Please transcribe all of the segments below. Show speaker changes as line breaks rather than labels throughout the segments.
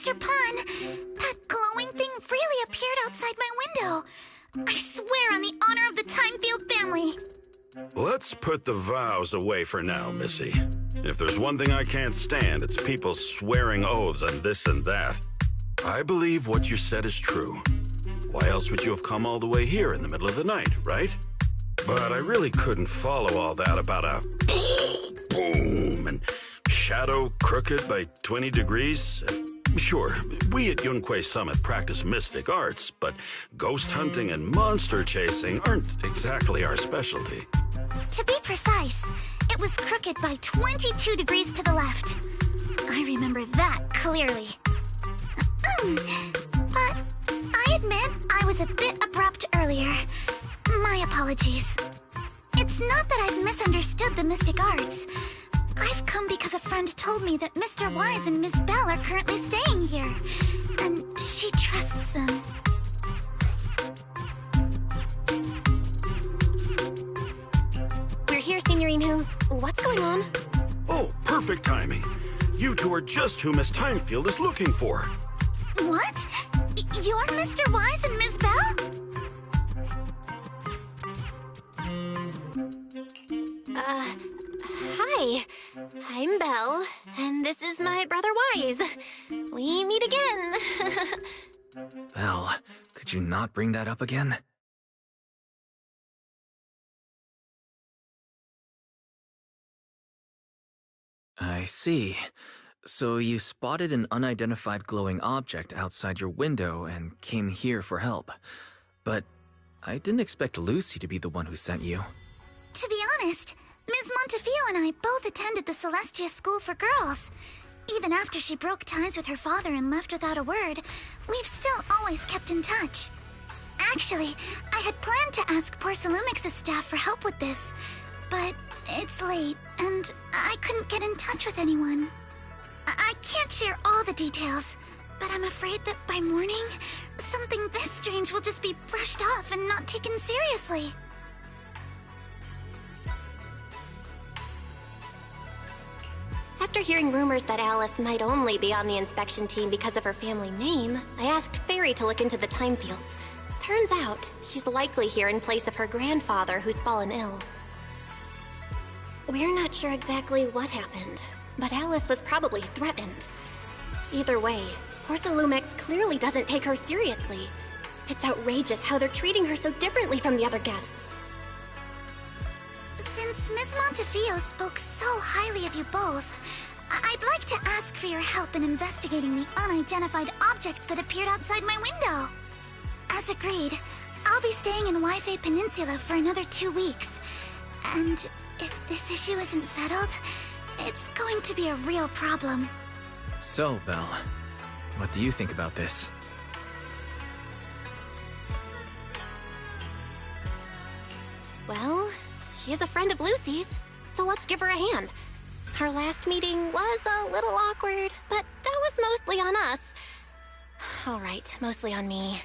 Mr. Pun, that glowing thing really appeared outside my window. I swear on the honor of the Timefield family.
Let's put the vows away for now, Missy. If there's one thing I can't stand, it's people swearing oaths on this and that. I believe what you said is true. Why else would you have come all the way here in the middle of the night, right? But I really couldn't follow all that about a boom and shadow crooked by 20 degrees. Sure, we at Yunquay Summit practice mystic arts, but ghost hunting and monster chasing aren't exactly our specialty.
To be precise, it was crooked by 22 degrees to the left. I remember that clearly. But I admit I was a bit abrupt earlier. My apologies. It's not that I've misunderstood the mystic arts. I've come because a friend told me that Mr. Wise and Ms. Bell are currently staying here, and she trusts them.
We're here, Signorine Who. What's going on?
Oh, perfect timing. You two are just who Miss Timefield is looking for.
What? You're Mr. Wise and Ms. Bell?
Hi. I'm Belle, and this is my brother Wise. We meet again.
Belle, could you not bring that up again? I see. So you spotted an unidentified glowing object outside your window and came here for help. But I didn't expect Lucy to be the one who sent you.
To be honest, Ms. Montefiore and I both attended the Celestia School for Girls. Even after she broke ties with her father and left without a word, we've still always kept in touch. Actually, I had planned to ask Porcelumix's staff for help with this, but it's late, and I couldn't get in touch with anyone. I can't share all the details, but I'm afraid that by morning, something this strange will just be brushed off and not taken seriously.
After hearing rumors that Alice might only be on the inspection team because of her family name, I asked Fairy to look into the Timefields. Turns out, she's likely here in place of her grandfather who's fallen ill. We're not sure exactly what happened, but Alice was probably threatened. Either way, Porcelumix clearly doesn't take her seriously. It's outrageous how they're treating her so differently from the other guests.
Since Ms. Montefiore spoke so highly of you both, I'd like to ask for your help in investigating the unidentified object that appeared outside my window. As agreed, I'll be staying in Waifei Peninsula for another 2 weeks. And if this issue isn't settled, it's going to be a real problem.
So, Belle, what do you think about this?
Well, she is a friend of Lucy's, so let's give her a hand. Our last meeting was a little awkward, but that was mostly on us. All right, mostly on me.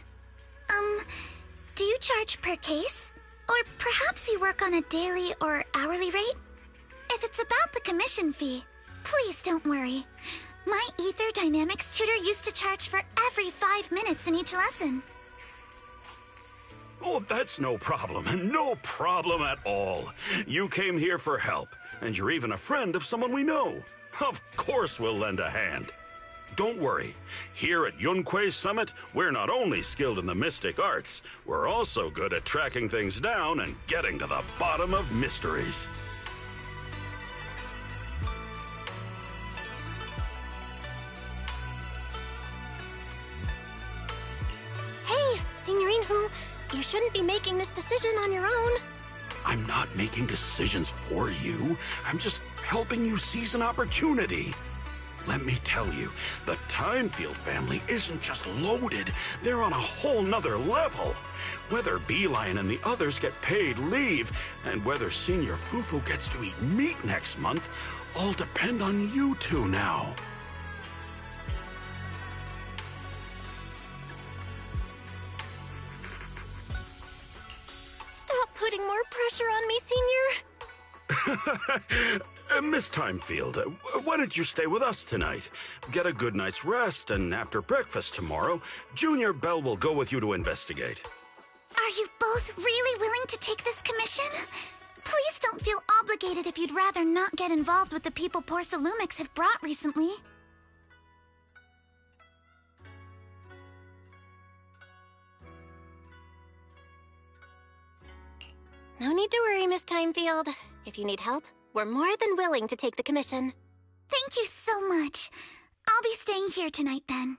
Do you charge per case? Or perhaps you work on a daily or hourly rate? If it's about the commission fee, please don't worry. My Ether Dynamics tutor used to charge for every 5 minutes in each lesson.
Oh, that's no problem. No problem at all. You came here for help, and you're even a friend of someone we know. Of course we'll lend a hand. Don't worry. Here at Yunquay Summit, we're not only skilled in the mystic arts, we're also good at tracking things down and getting to the bottom of mysteries.
Hey, Signorine Who, you shouldn't be making this decision on your own.
I'm not making decisions for you. I'm just helping you seize an opportunity. Let me tell you, the Timefield family isn't just loaded, they're on a whole nother level. Whether Beeline and the others get paid leave, and whether Senior Fufu gets to eat meat next month, all depend on you two now.
Stop putting more pressure on me, Senior.
Miss Timefield, why don't you stay with us tonight? Get a good night's rest, and after breakfast tomorrow, Junior Bell will go with you to investigate.
Are you both really willing to take this commission? Please don't feel obligated if you'd rather not get involved with the people Porcelumics have brought recently.
No need to worry, Miss Timefield. If you need help, we're more than willing to take the commission.
Thank you so much. I'll be staying here tonight then.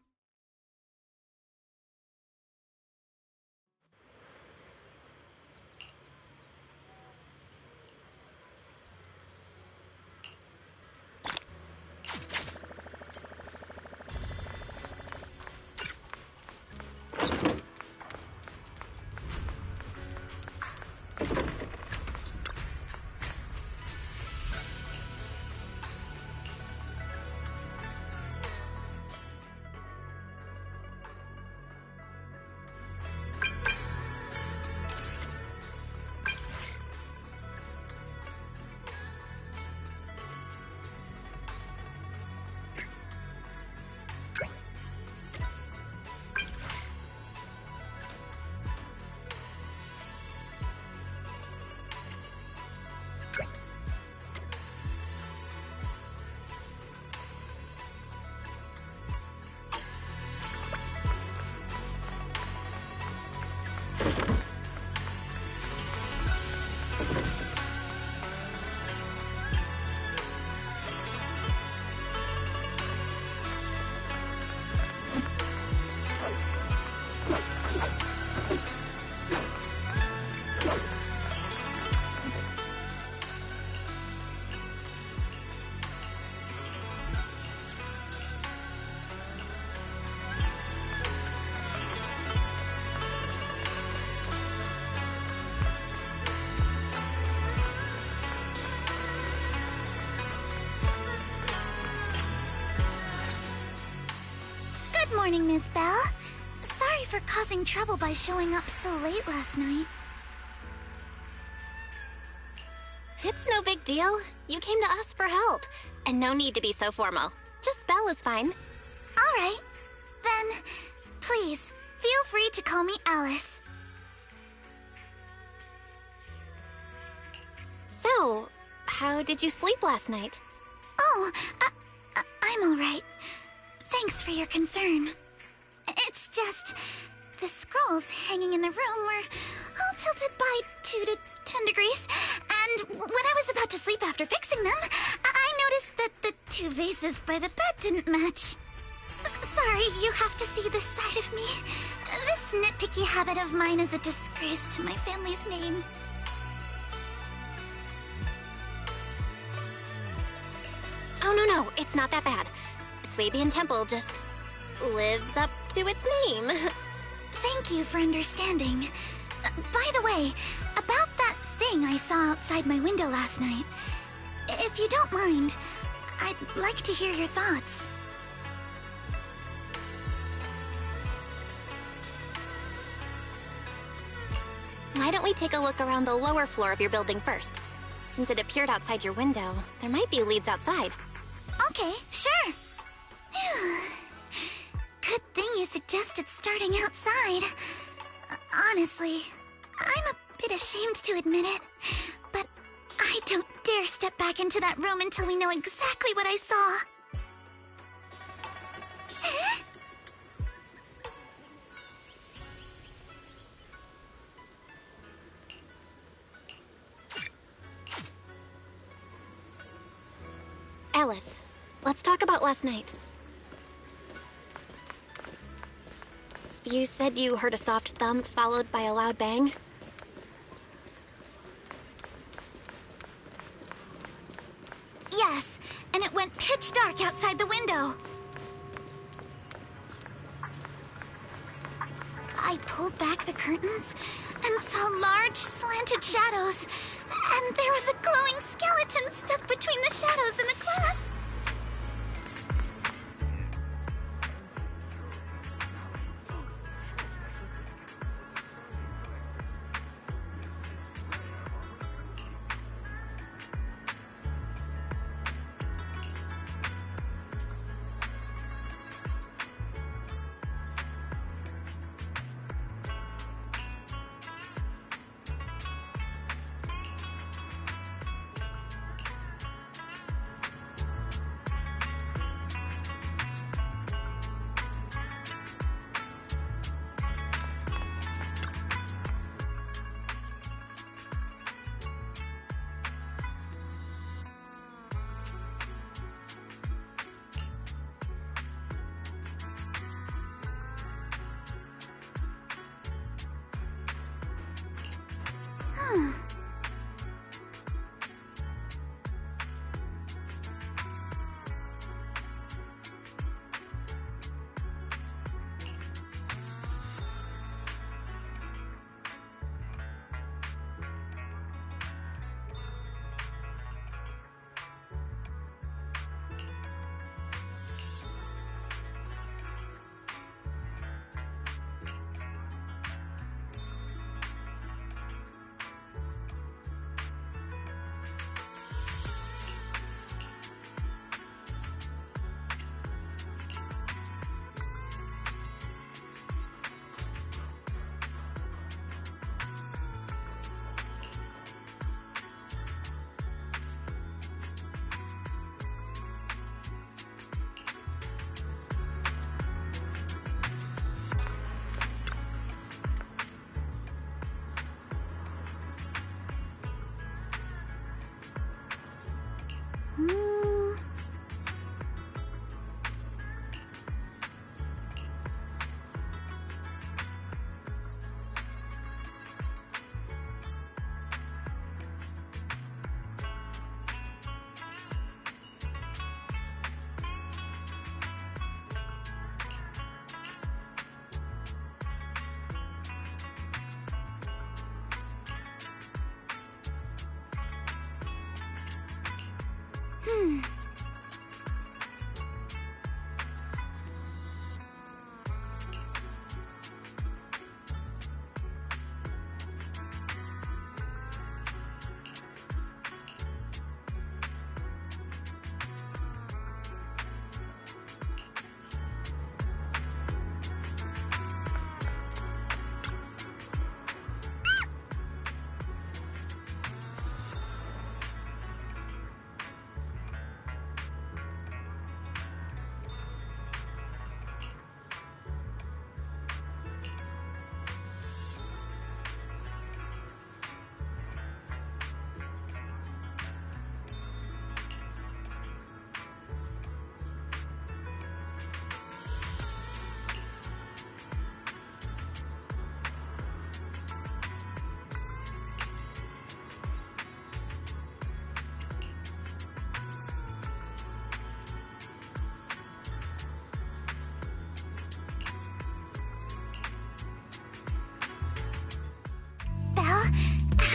Good morning, Miss Bell. Sorry for causing trouble by showing up so late last night.
It's no big deal. You came to us for help. And no need to be so formal. Just Belle is fine.
All right. Then, please, feel free to call me Alice.
So, how did you sleep last night?
Oh, I'm all right. Thanks for your concern. It's just, the scrolls hanging in the room were all tilted by 2 to 10 degrees, and when I was about to sleep after fixing them, I noticed that the 2 vases by the bed didn't match. Sorry, you have to see this side of me. This nitpicky habit of mine is a disgrace to my family's name.
Oh, no, it's not that bad. Swabian Temple just lives up to its name.
Thank you for understanding. By the way, about that thing I saw outside my window last night, if you don't mind, I'd like to hear your thoughts.
Why don't we take a look around the lower floor of your building first? Since it appeared outside your window, there might be leads outside.
Okay, sure. Good thing you suggested starting outside. Honestly, I'm a bit ashamed to admit it, but I don't dare step back into that room until we know exactly what I saw.
Alice, let's talk about last night. You said you heard a soft thump followed by a loud bang?
Yes, and it went pitch dark outside the window. I pulled back the curtains and saw large slanted shadows, and there was a glowing skeleton stuck between the shadows and the glass.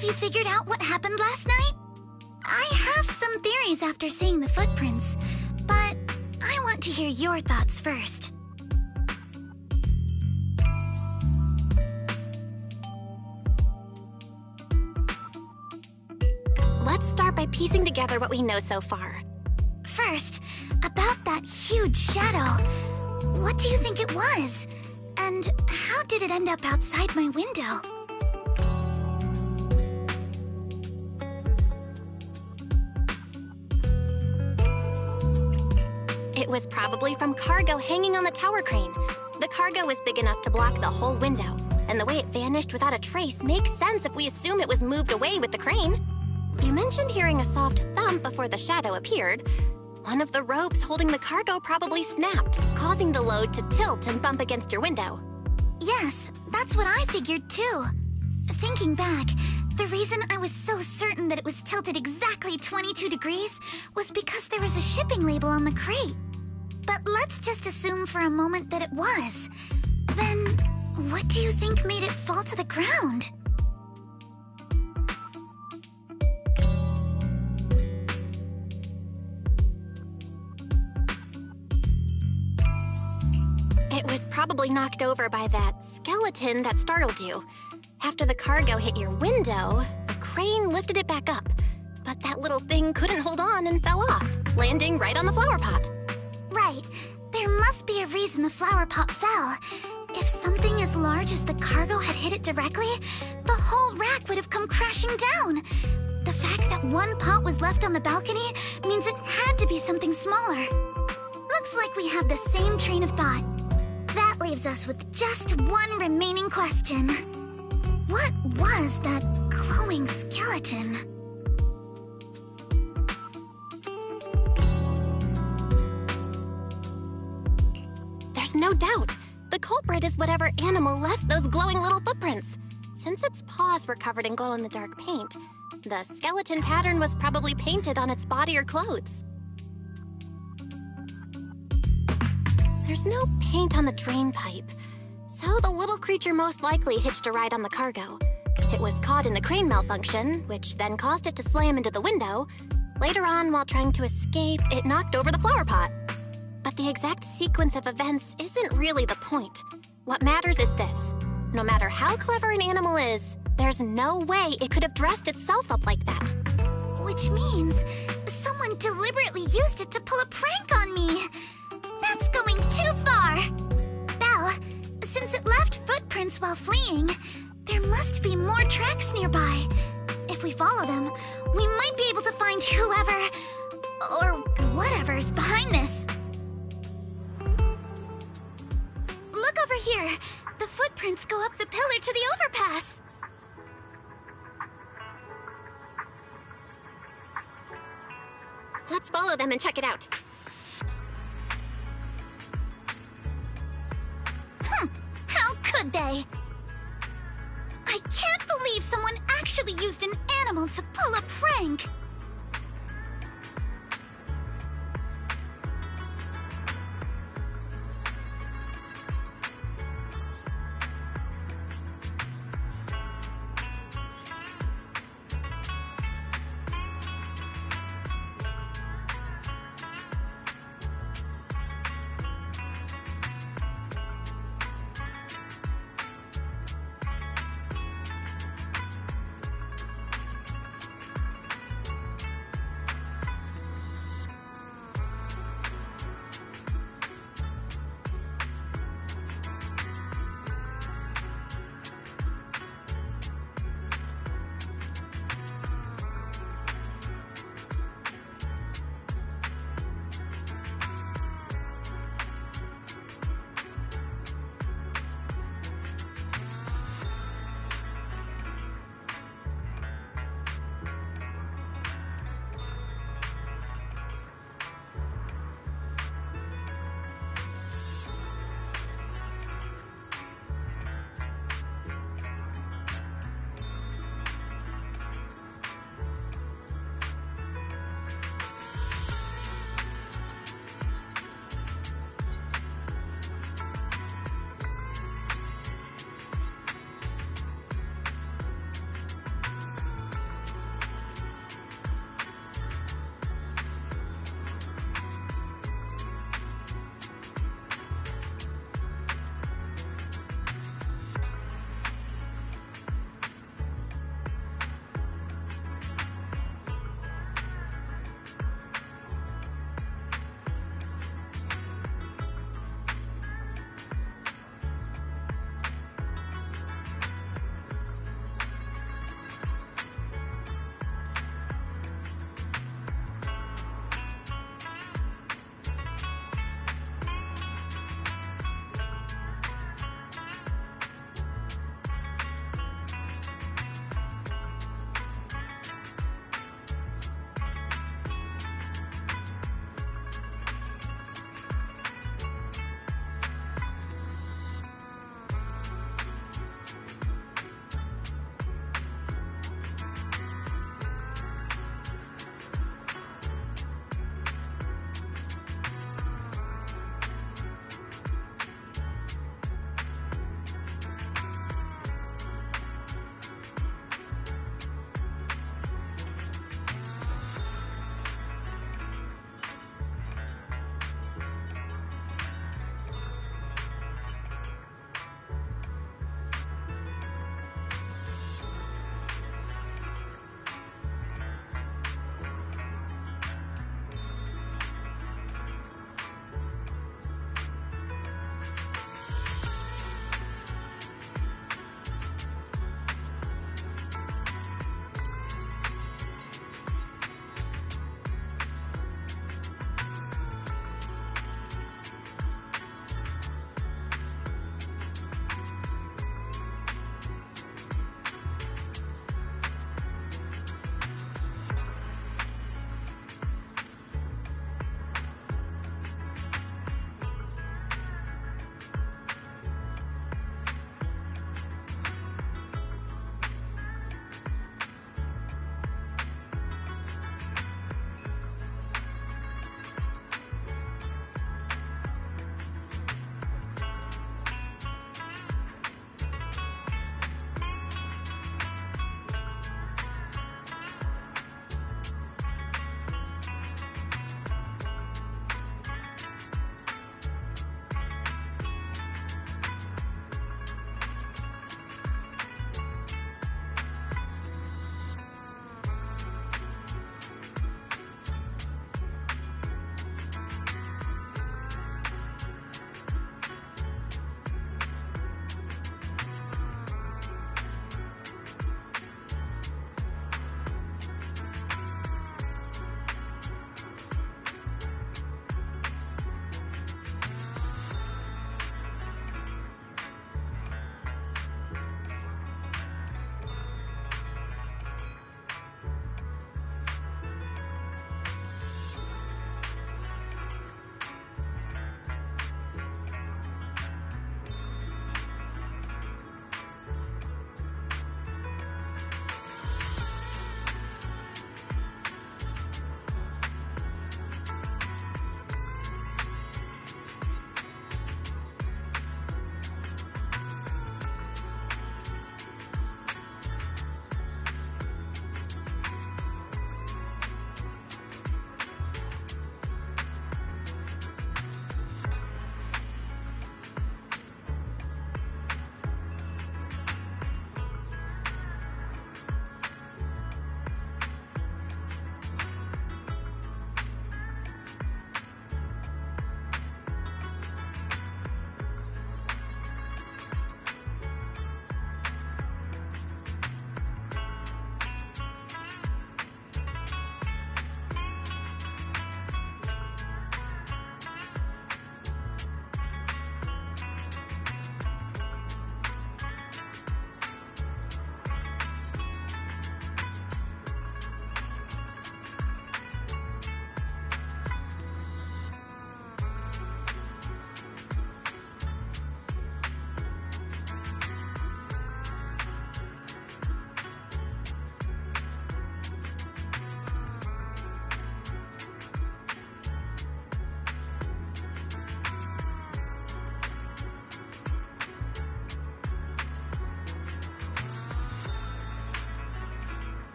Have you figured out what happened last night? I have some theories after seeing the footprints, but I want to hear your thoughts first.
Let's start by piecing together what we know so far.
First, about that huge shadow. What do you think it was? And how did it end up outside my window?
It was probably from cargo hanging on the tower crane. The cargo was big enough to block the whole window, and the way it vanished without a trace makes sense if we assume it was moved away with the crane. You mentioned hearing a soft thump before the shadow appeared. One of the ropes holding the cargo probably snapped, causing the load to tilt and bump against your window.
Yes, that's what I figured too. Thinking back, the reason I was so certain that it was tilted exactly 22 degrees was because there was a shipping label on the crate. But let's just assume for a moment that it was. Then, what do you think made it fall to the ground?
It was probably knocked over by that skeleton that startled you. After the cargo hit your window, the crane lifted it back up. But that little thing couldn't hold on and fell off, landing right on the flower pot.
Right. There must be a reason the flower pot fell. If something as large as the cargo had hit it directly, the whole rack would have come crashing down. The fact that one pot was left on the balcony means it had to be something smaller. Looks like we have the same train of thought. That leaves us with just one remaining question. What was that glowing skeleton?
There's no doubt. The culprit is whatever animal left those glowing little footprints. Since its paws were covered in glow-in-the-dark paint, the skeleton pattern was probably painted on its body or clothes. There's no paint on the drain pipe, so the little creature most likely hitched a ride on the cargo. It was caught in the crane malfunction, which then caused it to slam into the window. Later on, while trying to escape, it knocked over the flower pot. But the exact sequence of events isn't really the point. What matters is this. No matter how clever an animal is, there's no way it could have dressed itself up like that.
Which means someone deliberately used it to pull a prank on me. That's going too far. Belle, since it left footprints while fleeing, there must be more tracks nearby. If we follow them, we might be able to find whoever or whatever's behind this. Look over here. The footprints go up the pillar to the overpass.
Let's follow them and check it out.
How could they? I can't believe someone actually used an animal to pull a prank.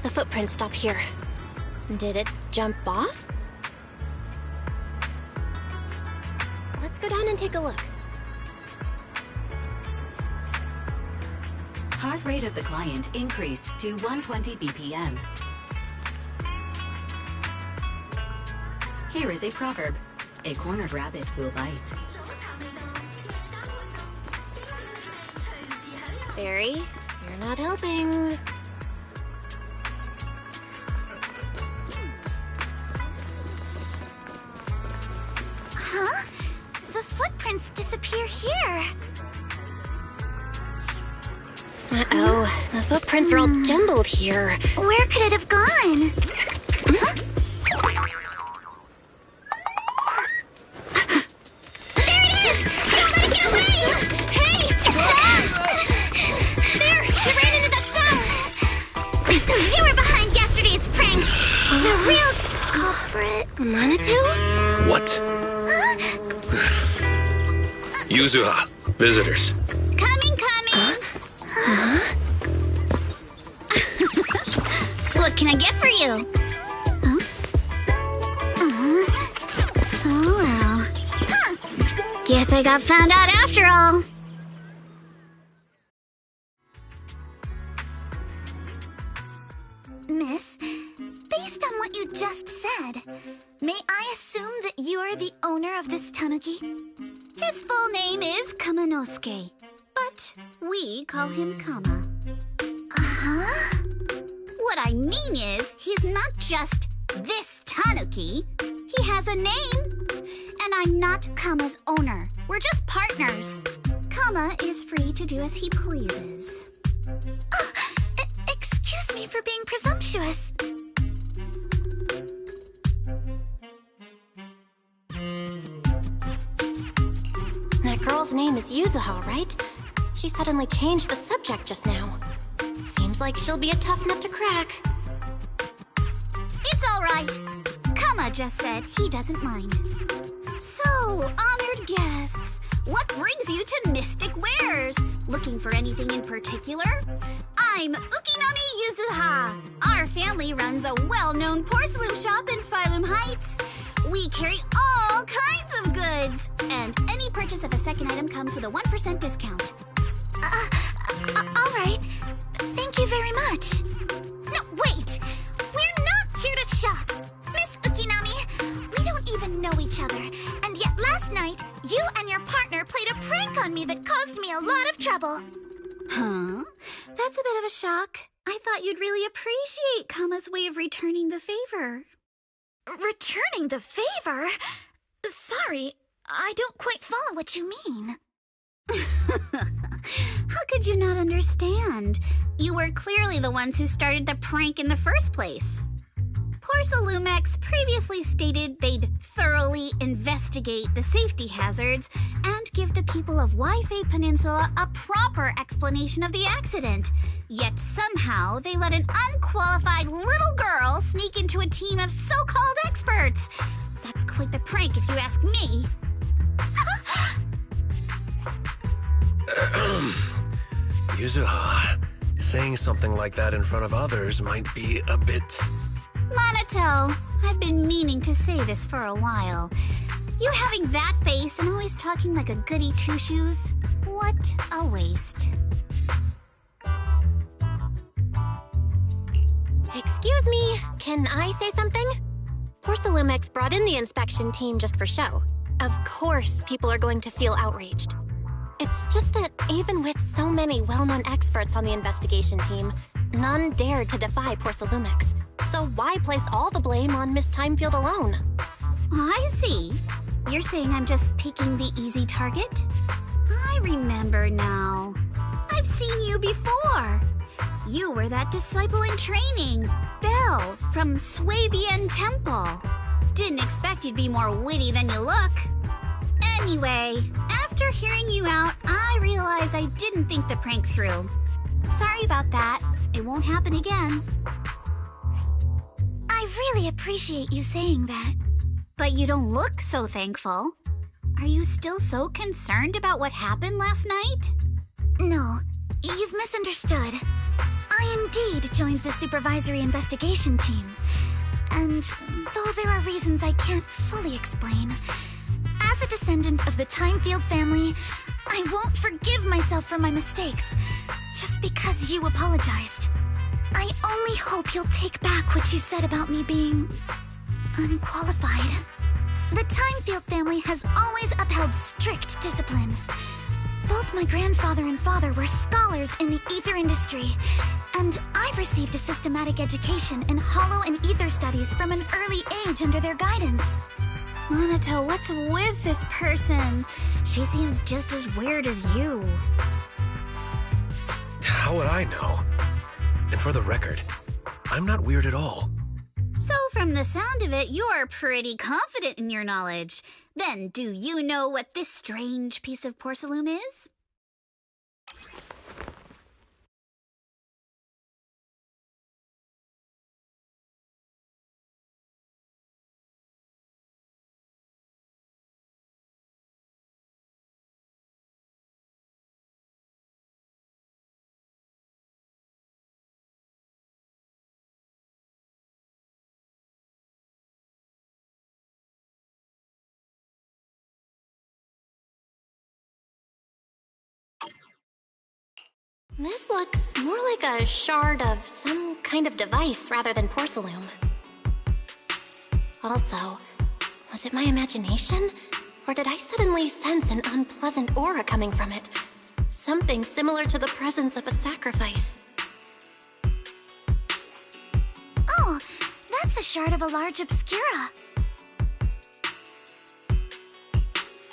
the footprints stop here. Did it jump off? Let's go down and take a look.
Heart rate of the client increased to 120 BPM. Here is a proverb. A cornered rabbit will bite.
Barry, you're not helping.
Huh? The footprints disappear here.
Uh-oh, the footprints are all jumbled here.
Where could it have gone? Huh? There it is! Don't let it get away! Hey! There! You ran into that stone! So you were behind yesterday's pranks! The real culprit...
Manitou?
What?
Huh?
Yuzuha, visitors.
Coming! What can I get for you? Huh? Oh well. Huh. Guess I got found out after all. Miss, based on what you just said, may I assume that you're the owner of this tanuki? His full name is Kamanosuke, but we call him Kama. Uh-huh. What I mean is, he's not just this tanuki. He has a name. And I'm not Kama's owner. We're just partners. Kama is free to do as he pleases. Excuse me for being presumptuous.
That girl's name is Yuzuha, right? She suddenly changed the subject just now. Seems like she'll be a tough nut to crack.
It's all right. Kama just said he doesn't mind. So, honored guests, what brings you to Mystic Wares? Looking for anything in particular? I'm Ukinami Yuzuha. Our family runs a well-known porcelain shop in Phylum Heights. We carry all kinds of goods, and any purchase of a second item comes with a 1% discount. All right. Thank you very much. No, wait! We're not here to shop! Miss Ukinami, we don't even know each other, and yet last night, you and your partner played a prank on me that caused me a lot of trouble. Huh? That's a bit of a shock. I thought you'd really appreciate Kama's way of returning the favor. Returning the favor? Sorry, I don't quite follow what you mean. How could you not understand? You were clearly the ones who started the prank in the first place. Porcelumex previously stated they'd thoroughly investigate the safety hazards and give the people of Waifei Peninsula a proper explanation of the accident. Yet somehow they let an unqualified little girl sneak into a team of so-called experts. That's quite the prank if you ask me.
Yuzuha, saying something like that in front of others might be a bit...
Monato, I've been meaning to say this for a while. You having that face and always talking like a goody two-shoes? What a waste.
Excuse me, can I say something? Porcelumex brought in the inspection team just for show. Of course people are going to feel outraged. It's just that even with so many well-known experts on the investigation team, none dared to defy Porcelumex. So why place all the blame on Miss Timefield alone?
I see. You're saying I'm just picking the easy target? I remember now. I've seen you before. You were that disciple in training, Belle, from Swabian Temple. Didn't expect you'd be more witty than you look. Anyway, after hearing you out, I realized I didn't think the prank through. Sorry about that. It won't happen again. I really appreciate you saying that. But you don't look so thankful. Are you still so concerned about what happened last night? No, you've misunderstood. I indeed joined the supervisory investigation team. And though there are reasons I can't fully explain, as a descendant of the Timefield family, I won't forgive myself for my mistakes, just because you apologized. I only hope you'll take back what you said about me being unqualified. The Timefield family has always upheld strict discipline. Both my grandfather and father were scholars in the ether industry, and I've received a systematic education in hollow and ether studies from an early age under their guidance.
Monato, what's with this person? She seems just as weird as you.
How would I know? And for the record, I'm not weird at all.
So from the sound of it, you're pretty confident in your knowledge. Then, do you know what this strange piece of porcelain is?
This looks more like a shard of some kind of device rather than porcelain. Also, was it my imagination? Or did I suddenly sense an unpleasant aura coming from it? Something similar to the presence of a sacrifice.
Oh, that's a shard of a large obscura.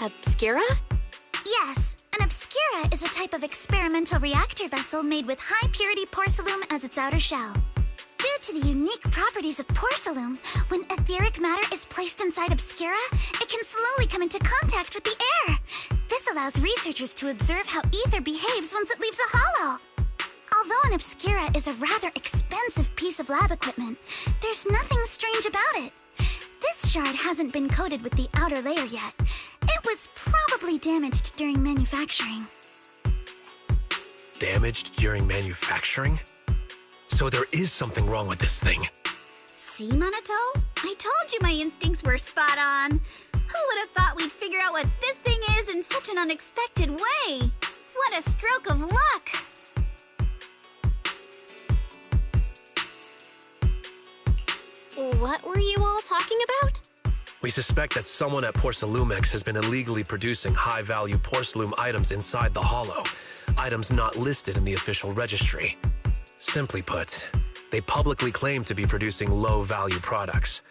Obscura?
Yes, an obscura is a type of experimental reactor vessel made with high-purity porcelain as its outer shell. Due to the unique properties of porcelain, when etheric matter is placed inside obscura, it can slowly come into contact with the air. This allows researchers to observe how ether behaves once it leaves a hollow. Although an obscura is a rather expensive piece of lab equipment, there's nothing strange about it. This shard hasn't been coated with the outer layer yet. It was probably damaged during manufacturing.
Damaged during manufacturing? So there is something wrong with this thing.
See, Monato? I told you my instincts were spot on. Who would have thought we'd figure out what this thing is in such an unexpected way? What a stroke of luck!
What were you all talking about?
We suspect that someone at Porcelumex has been illegally producing high-value porcelain items inside the hollow, items not listed in the official registry. Simply put, they publicly claim to be producing low-value products.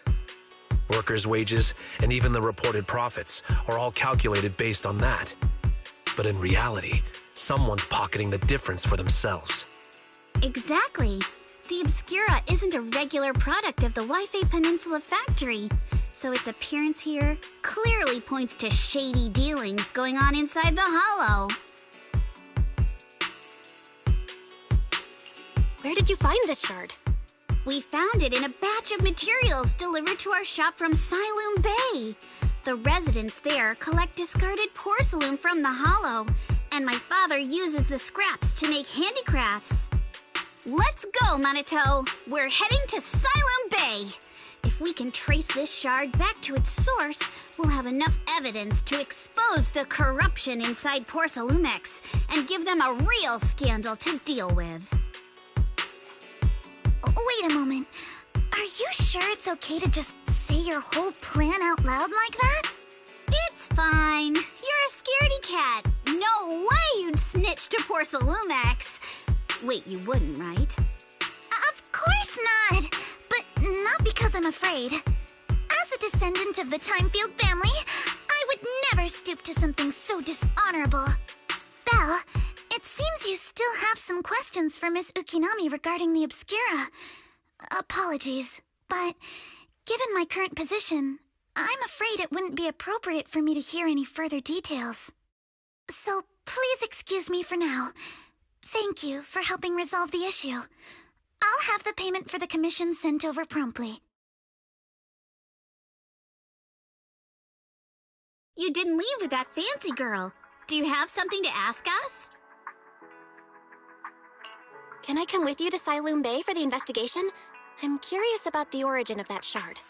Workers' wages and even the reported profits are all calculated based on that. But in reality, someone's pocketing the difference for themselves.
Exactly. The Obscura isn't a regular product of the Wi-Fi Peninsula factory, so its appearance here clearly points to shady dealings going on inside the hollow.
Where did you find this shard?
We found it in a batch of materials delivered to our shop from Siloom Bay. The residents there collect discarded porcelain from the hollow, and my father uses the scraps to make handicrafts. Let's go, Monato! We're heading to Siloom Bay! If we can trace this shard back to its source, we'll have enough evidence to expose the corruption inside Porcelumex and give them a real scandal to deal with.
Wait a moment. Are you sure it's okay to just say your whole plan out loud like that?
It's fine. You're a scaredy cat. No way you'd snitch to Porcelumex. Wait, you wouldn't, right?
Of course not! But not because I'm afraid. As a descendant of the Timefield family, I would never stoop to something so dishonorable. Belle, it seems you still have some questions for Miss Ukinami regarding the Obscura. Apologies, but given my current position, I'm afraid it wouldn't be appropriate for me to hear any further details. So please excuse me for now. Thank you for helping resolve the issue. I'll have the payment for the commission sent over promptly.
You didn't leave with that fancy girl. Do you have something to ask us?
Can I come with you to Siloom Bay for the investigation? I'm curious about the origin of that shard.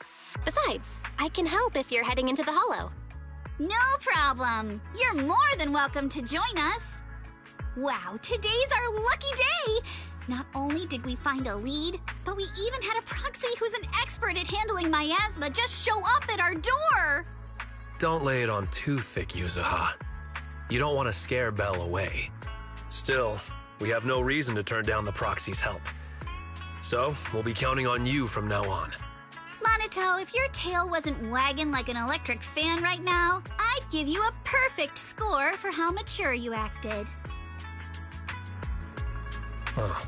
Besides, I can help if you're heading into the Hollow.
No problem. You're more than welcome to join us. Wow, today's our lucky day. Not only did we find a lead, but we even had a proxy who's an expert at handling miasma just show up at our door.
Don't lay it on too thick, Yuzuha. You don't want to scare Belle away. Still, we have no reason to turn down the proxy's help. So, we'll be counting on you from now on.
Monito, if your tail wasn't wagging like an electric fan right now, I'd give you a perfect score for how mature you acted.
Huh.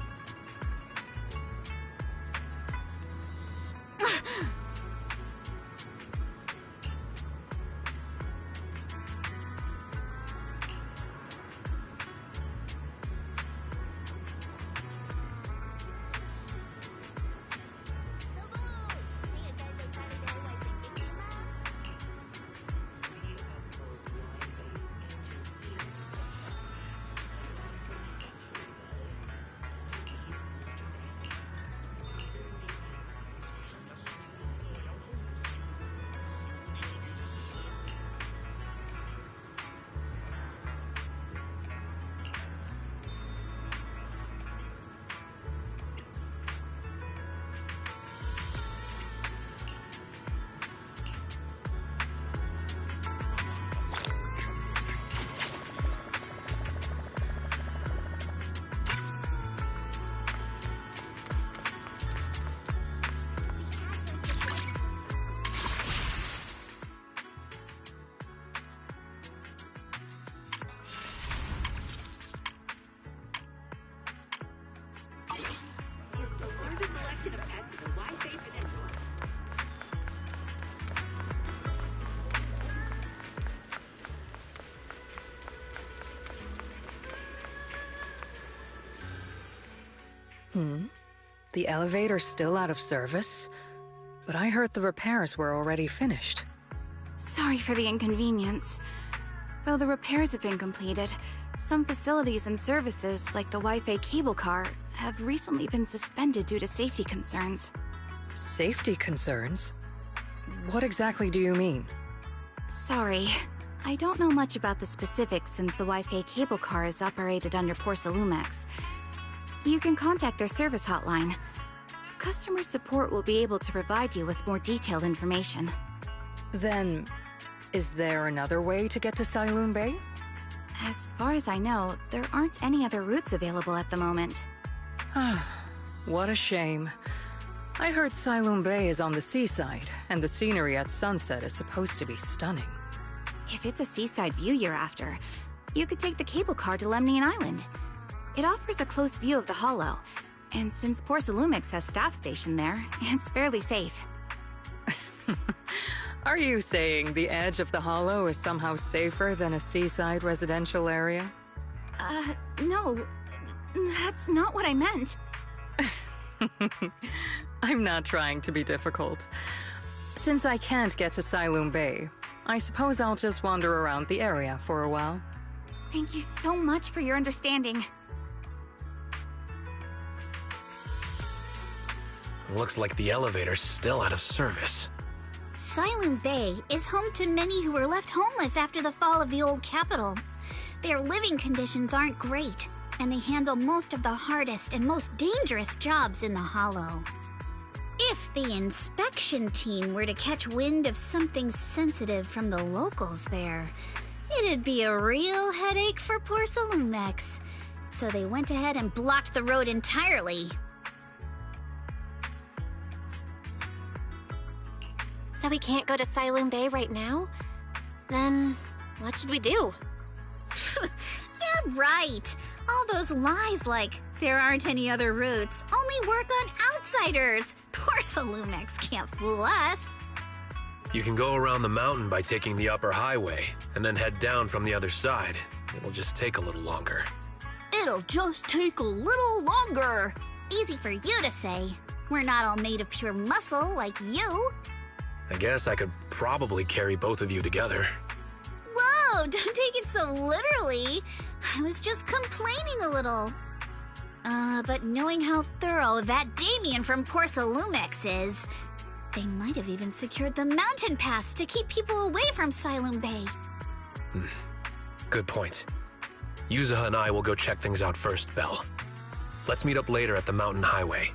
The elevator's still out of service? But I heard the repairs were already finished.
Sorry for the inconvenience. Though the repairs have been completed, some facilities and services, like the Wi-Fi cable car, have recently been suspended due to safety concerns.
Safety concerns? What exactly do you mean?
Sorry. I don't know much about the specifics since the Wi-Fi cable car is operated under Porsalumex. You can contact their service hotline. Customer support will be able to provide you with more detailed information.
Then, is there another way to get to Siloom Bay?
As far as I know, there aren't any other routes available at the moment.
What a shame. I heard Siloom Bay is on the seaside, and the scenery at sunset is supposed to be stunning.
If it's a seaside view you're after, you could take the cable car to Lemnian Island. It offers a close view of the Hollow, and since Porsalumex has staff stationed there, it's fairly safe.
Are you saying the edge of the Hollow is somehow safer than a seaside residential area?
No. That's not what I meant.
I'm not trying to be difficult. Since I can't get to Siloom Bay, I suppose I'll just wander around the area for a while.
Thank you so much for your understanding.
Looks like the elevator's still out of service.
Siloom Bay is home to many who were left homeless after the fall of the old capital. Their living conditions aren't great, and they handle most of the hardest and most dangerous jobs in the Hollow. If the inspection team were to catch wind of something sensitive from the locals there, it'd be a real headache for Porsalumex. So they went ahead and blocked the road entirely.
So we can't go to Siloom Bay right now? Then, what should we do?
Yeah, right. All those lies like, there aren't any other routes, only work on outsiders. Porsalumex can't fool us.
You can go around the mountain by taking the upper highway, and then head down from the other side. It'll just take a little longer.
It'll just take a little longer. Easy for you to say. We're not all made of pure muscle like you.
I guess I could probably carry both of you together.
Whoa, don't take it so literally. I was just complaining a little. But knowing how thorough that Damien from Porsalumex is, they might have even secured the mountain paths to keep people away from Siloam Bay.
Good point. Yuzuha and I will go check things out first, Belle. Let's meet up later at the mountain highway.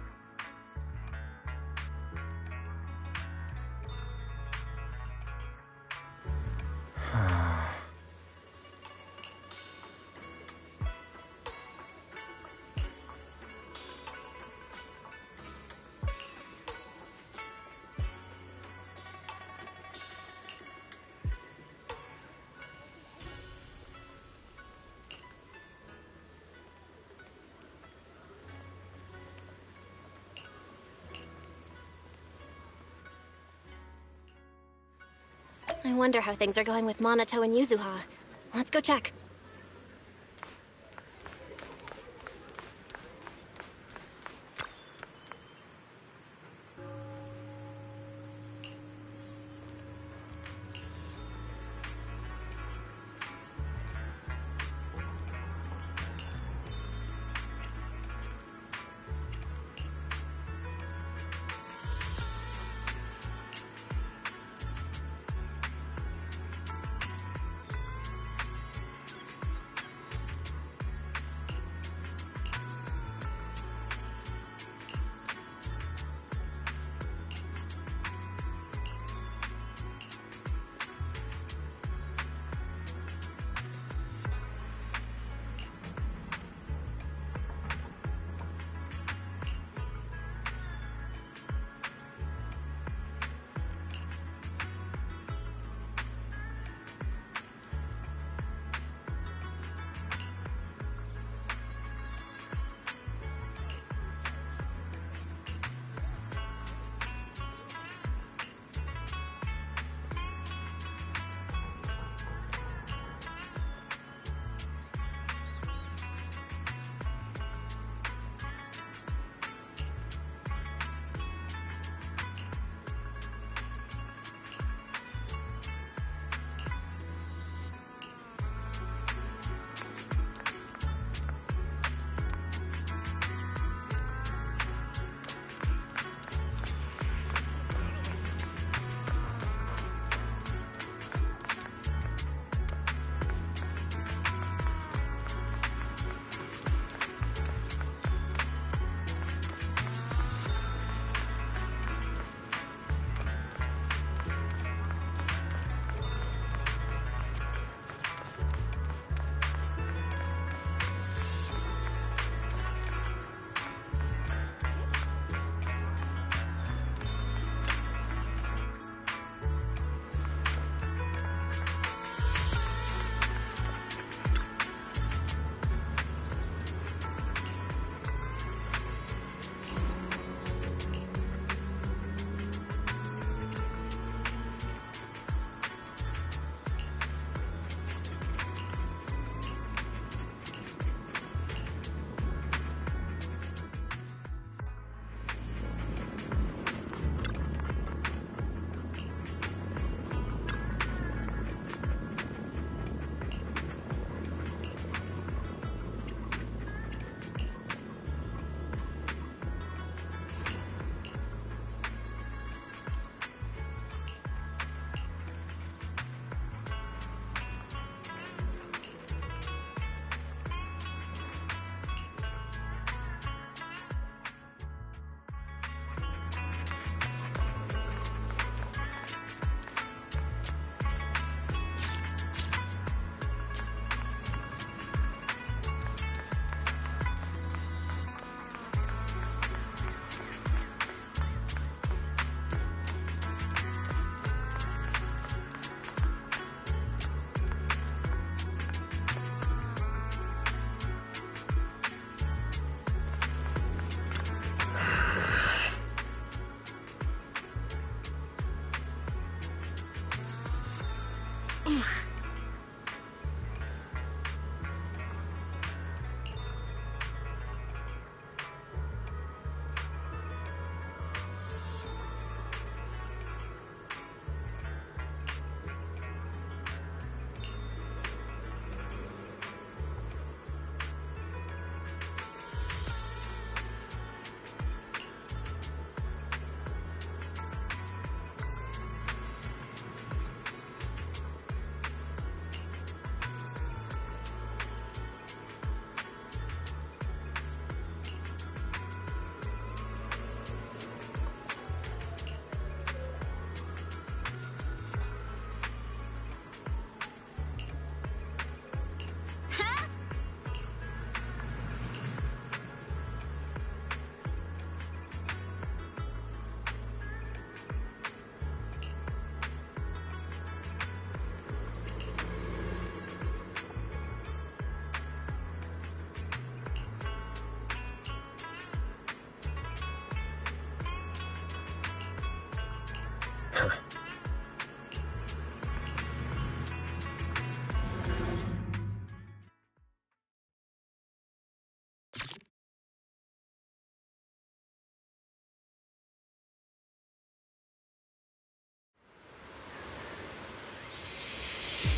I wonder how things are going with Monato and Yuzuha. Let's go check.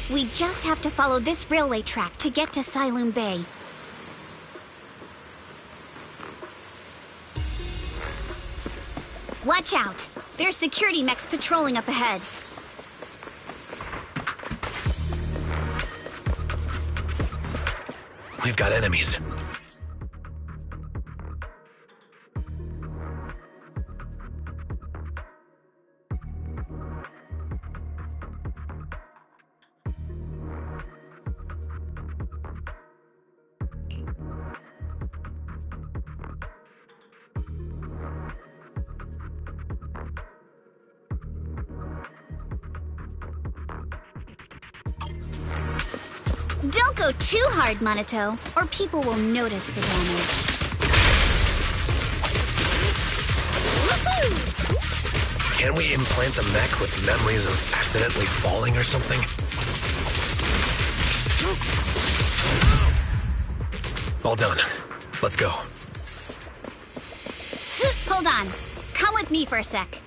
We just have to follow this railway track to get to Siloon Bay. Watch out! There's security mechs patrolling up ahead.
We've got enemies.
Don't go too hard, Monato, or people will notice the damage. Woohoo!
Can we implant the mech with memories of accidentally falling or something? All done. Let's go.
Hold on. Come with me for a sec.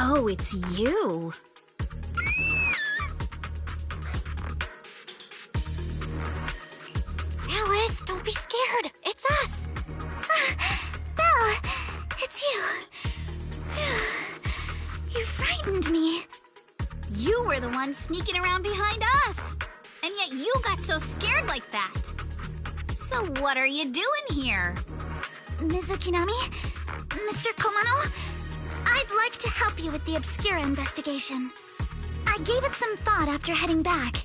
Oh, it's you.
Alice, don't be scared. It's us. Belle, it's you. You frightened me.
You were the one sneaking around behind us. And yet you got so scared like that. So what are you doing here?
Ms. Ukinami? Mr. Komano? I'd like to help you with the Obscura investigation. I gave it some thought after heading back.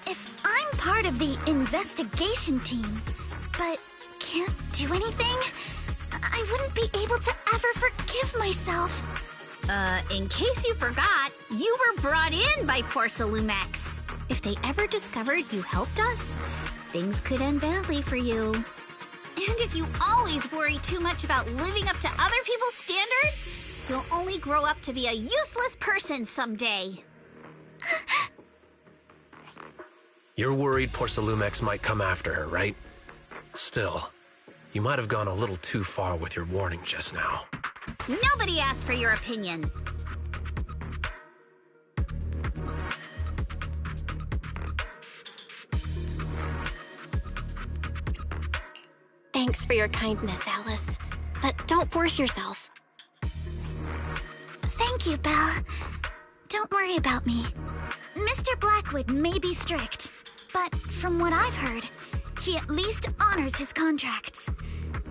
If I'm part of the investigation team, but can't do anything, I wouldn't be able to ever forgive myself.
In case you forgot, you were brought in by Porcelumex. If they ever discovered you helped us, things could end badly for you. And if you always worry too much about living up to other people's standards, you'll only grow up to be a useless person someday.
You're worried Porcelumex might come after her, right? Still, you might have gone a little too far with your warning just now.
Nobody asked for your opinion.
Thanks for your kindness, Alice. But don't force yourself.
Thank you, Belle. Don't worry about me. Mr. Blackwood may be strict, but from what I've heard, he at least honors his contracts.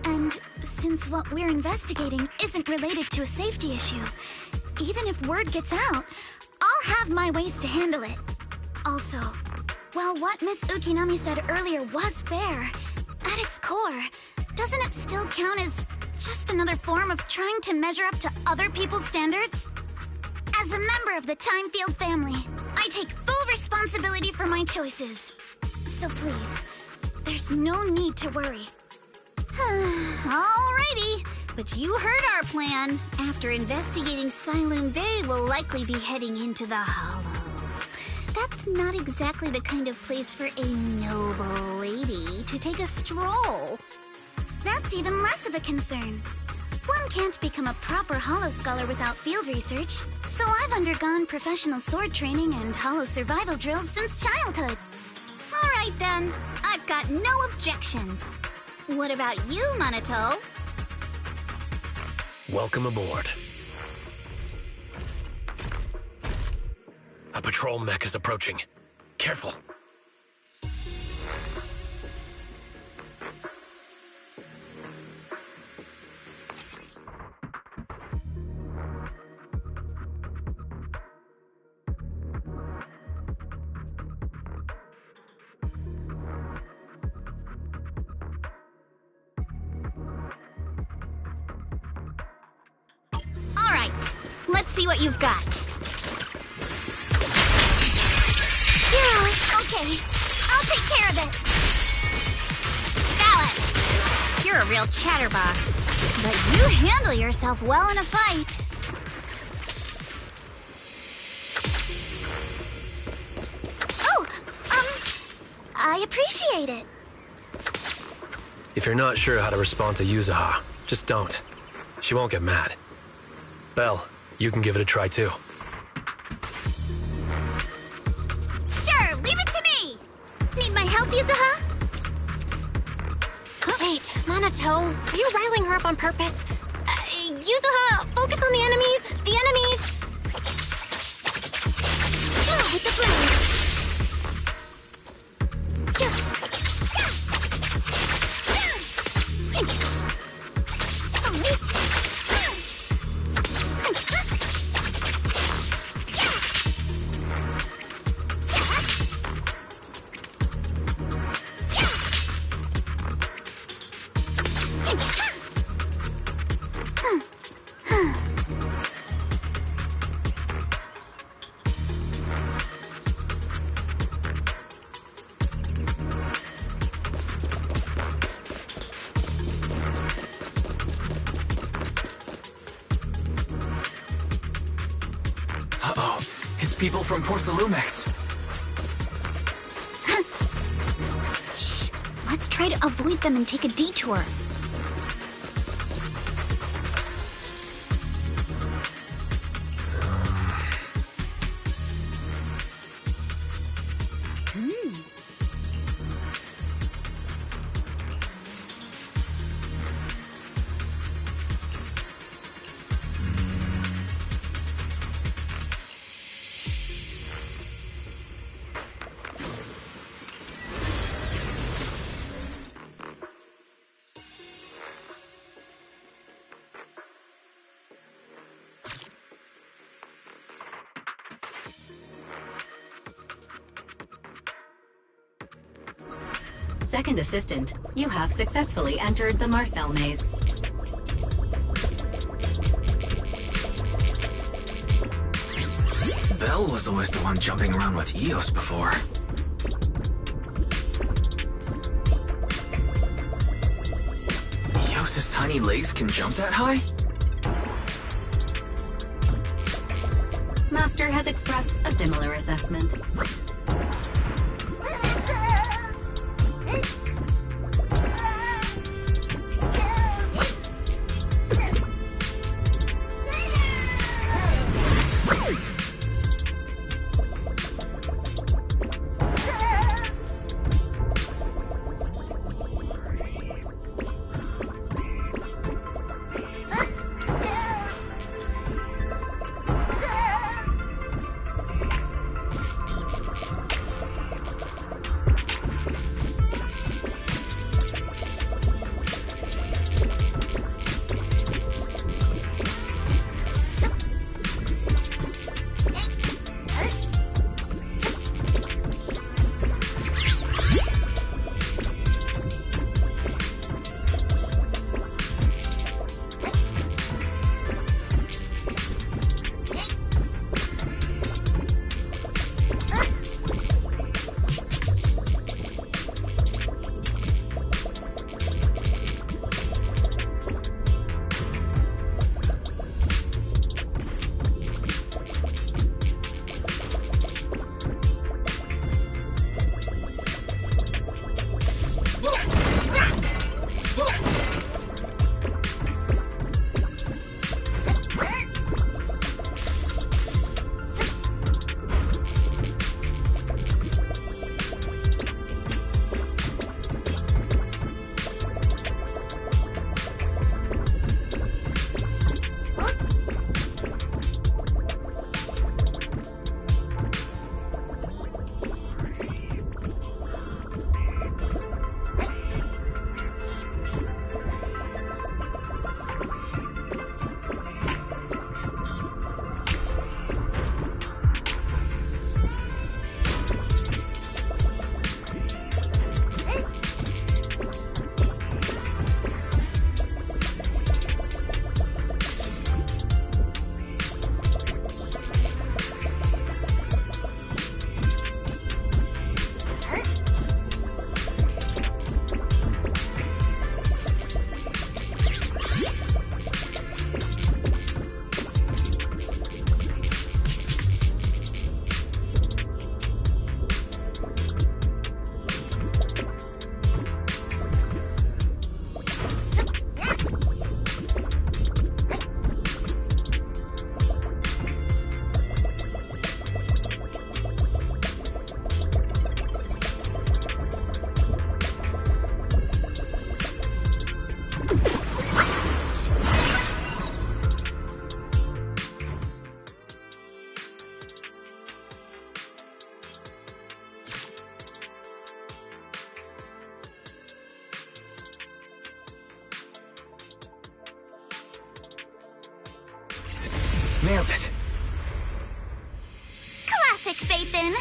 And since what we're investigating isn't related to a safety issue, even if word gets out, I'll have my ways to handle it. Also, while what Miss Ukinami said earlier was fair, at its core, doesn't it still count as just another form of trying to measure up to other people's standards? As a member of the Timefield family, I take full responsibility for my choices. So please, there's no need to worry.
Alrighty, but you heard our plan. After investigating Siloon Bay, we'll likely be heading into the Hollow. That's not exactly the kind of place for a noble lady to take a stroll.
That's even less of a concern. One can't become a proper Hollow scholar without field research, so I've undergone professional sword training and Hollow survival drills since childhood.
Alright then, I've got no objections. What about you, Monato?
Welcome aboard. A patrol mech is approaching. Careful.
Let's see what you've got.
Yeah, okay. I'll take care of it.
Alice, you're a real chatterbox. But you handle yourself well in a fight.
Oh, I appreciate it.
If you're not sure how to respond to Yuzuha, just don't. She won't get mad. Belle, you can give it a try too.
Sure, leave it to me!
Need my help, Yuzuha?
Wait, Monato, are you riling her up on purpose? Yuzuha, focus on the enemies! The enemies!
Go with the blade.
Uh-oh, it's people from Porcelumex.
Shh, let's try to avoid them and take a detour.
Second assistant, you have successfully entered the Marcel maze.
Belle was always the one jumping around with Eos before. Eos's tiny legs can jump that high?
Master has expressed a similar assessment.
Nailed it.
Classic Phaethon!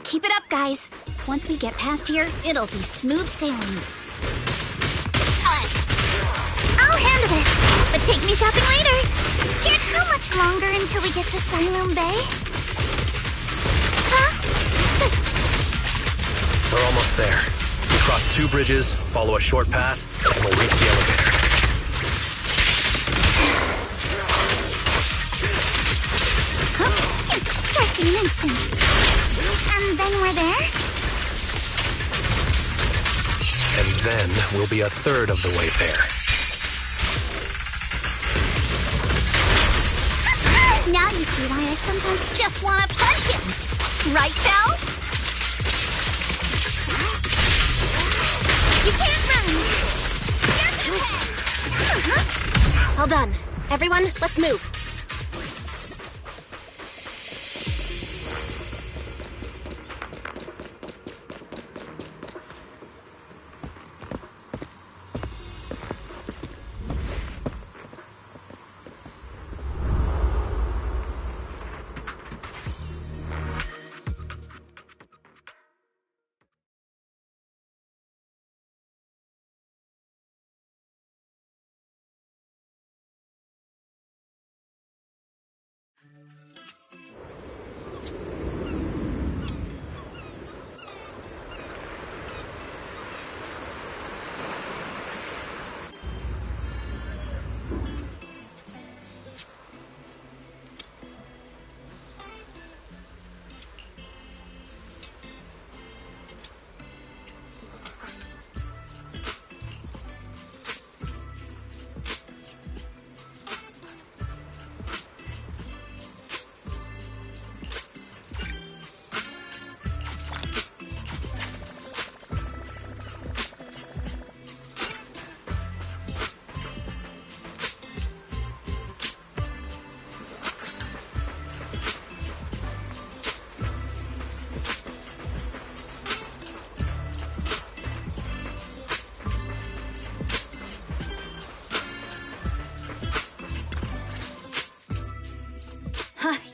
Keep it up, guys. Once we get past here, it'll be smooth sailing.
I'll handle this, but take me shopping later. Yet how much longer until we get to Siloam Bay? Huh?
We're almost there. We cross 2 bridges, follow a short path, and we'll reach the elevator.
Huh? Strike in an instant. And then we're there?
And then we'll be a third of the way there.
Now you see why I sometimes just want to punch him. Right, Belle?
You can't run!
All done. Everyone, let's move.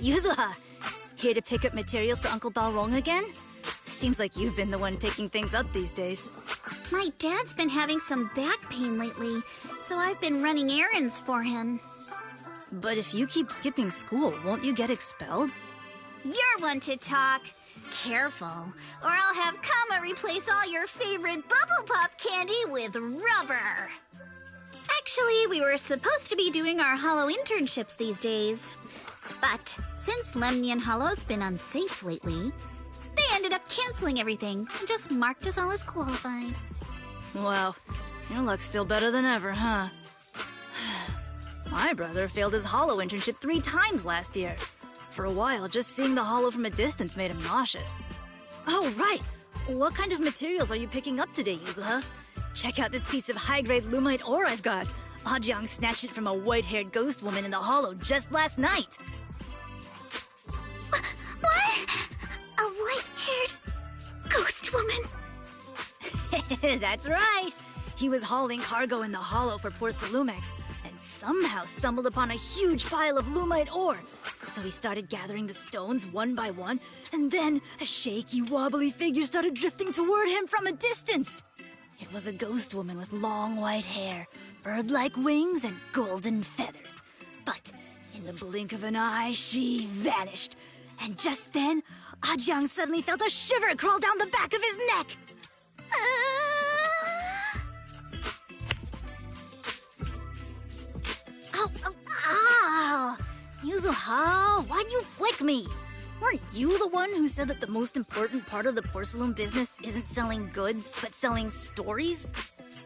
Yuzuha! Here to pick up materials for Uncle Balrong again? Seems like you've been the one picking things up these days.
My dad's been having some back pain lately, so I've been running errands for him.
But if you keep skipping school, won't you get expelled?
You're one to talk. Careful, or I'll have Kama replace all your favorite Bubble Pop candy with rubber. Actually, we were supposed to be doing our Hollow internships these days. But since Lemnian Hollow's been unsafe lately, they ended up canceling everything and just marked us all as qualified.
Wow, your luck's still better than ever, huh? My brother failed his Hollow internship 3 times last year. For a while, just seeing the Hollow from a distance made him nauseous. Oh, right! What kind of materials are you picking up today, Yuzuha? Check out this piece of high-grade lumite ore I've got. Ajang snatched it from a white-haired ghost woman in the Hollow just last night.
What? A white-haired ghost woman?
That's right! He was hauling cargo in the Hollow for poor Salumex, and somehow stumbled upon a huge pile of lumite ore. So he started gathering the stones one by one, and then a shaky, wobbly figure started drifting toward him from a distance. It was a ghost woman with long white hair, bird-like wings, and golden feathers. But in the blink of an eye, she vanished. And just then, Ajang suddenly felt a shiver crawl down the back of his neck. Ow! Yuzuha, why'd you flick me? Weren't you the one who said that the most important part of the porcelain business isn't selling goods, but selling stories?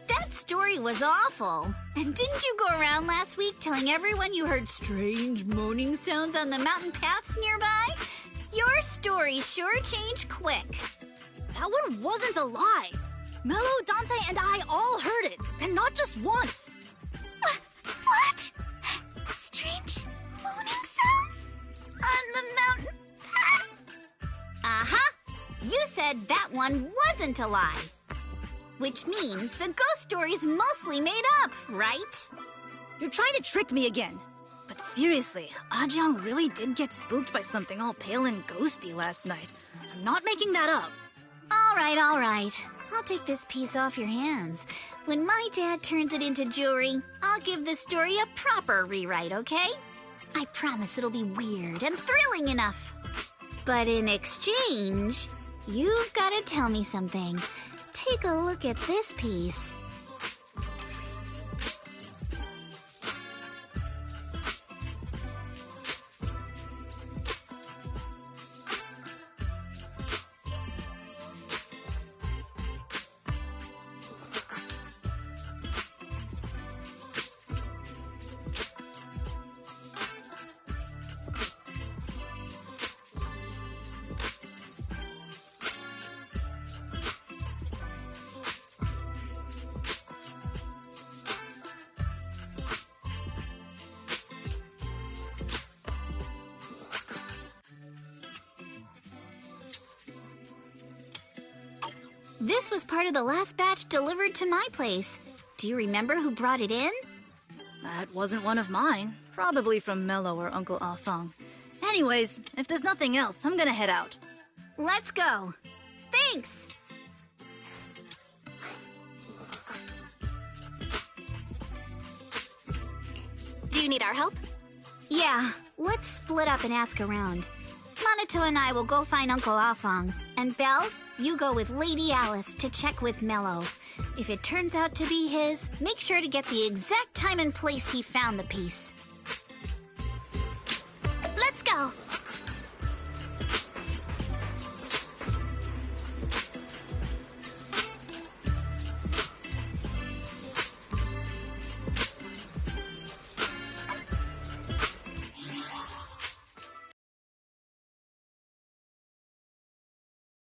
That story was awful. And didn't you go around last week telling everyone you heard strange moaning sounds on the mountain paths nearby? Your story sure changed quick.
That one wasn't a lie. Mello, Dante, and I all heard it, and not just once.
What? Strange moaning sounds? On the mountain path?
Uh-huh. You said that one wasn't a lie. Which means the ghost story's mostly made up, right?
You're trying to trick me again. But seriously, Ajang really did get spooked by something all pale and ghosty last night. I'm not making that up.
All right. I'll take this piece off your hands. When my dad turns it into jewelry, I'll give the story a proper rewrite, okay? I promise it'll be weird and thrilling enough. But in exchange, you've got to tell me something. Take a look at this piece. This was part of the last batch delivered to my place. Do you remember who brought it in?
That wasn't one of mine. Probably from Mello or Uncle Alfong. Anyways, if there's nothing else, I'm gonna head out.
Let's go. Thanks!
Do you need our help?
Yeah, let's split up and ask around. Monato and I will go find Uncle Alfong. And Belle, you go with Lady Alice to check with Mello. If it turns out to be his, make sure to get the exact time and place he found the piece.